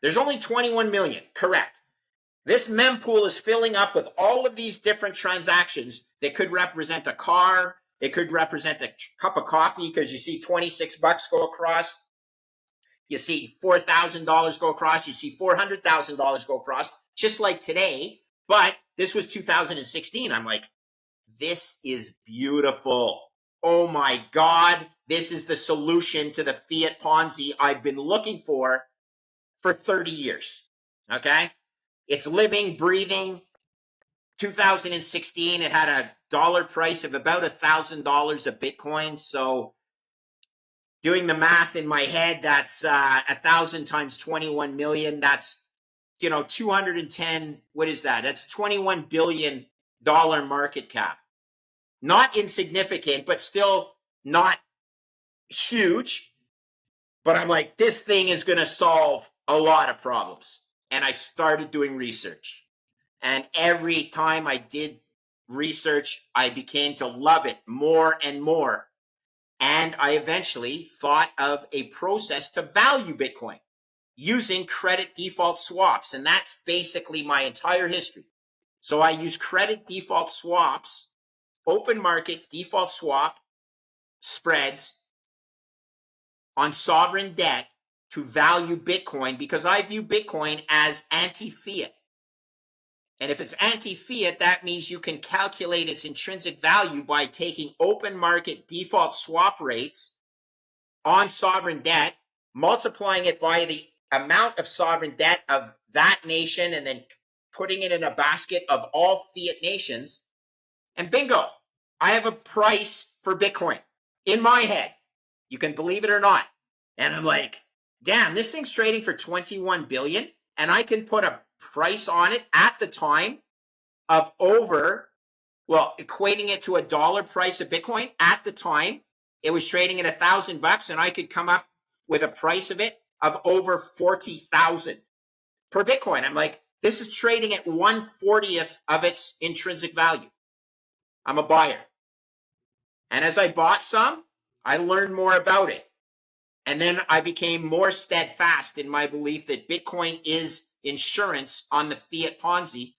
There's only 21 million, correct. This mempool is filling up with all of these different transactions that could represent a car. It could represent a cup of coffee because you see 26 bucks go across. You see $4,000 go across. You see $400,000 go across, just like today. But this was 2016. I'm like, this is beautiful. Oh my God. This is the solution to the fiat Ponzi I've been looking for 30 years. Okay. It's living, breathing. 2016, it had a dollar price of about $1,000 a Bitcoin. So doing the math in my head, that's 1,000 times 21 million. That's, 210. What is that? That's $21 billion market cap. Not insignificant, but still not huge. But I'm like, this thing is going to solve a lot of problems. And I started doing research. And every time I did research, I became to love it more and more. And I eventually thought of a process to value Bitcoin using credit default swaps. And that's basically my entire history. So I use credit default swaps, open market default swap spreads on sovereign debt to value Bitcoin because I view Bitcoin as anti-fiat. And if it's anti-fiat, that means you can calculate its intrinsic value by taking open market default swap rates on sovereign debt, multiplying it by the amount of sovereign debt of that nation, and then putting it in a basket of all fiat nations. And bingo, I have a price for Bitcoin in my head. You can believe it or not. And I'm like, damn, this thing's trading for 21 billion, and I can put a price on it at the time of equating it to a dollar price of Bitcoin at the time. It was trading at $1,000, and I could come up with a price of it of over 40,000 per Bitcoin. I'm like, this is trading at 1/40th of its intrinsic value. I'm a buyer. And as I bought some, I learned more about it. And then I became more steadfast in my belief that Bitcoin is insurance on the fiat Ponzi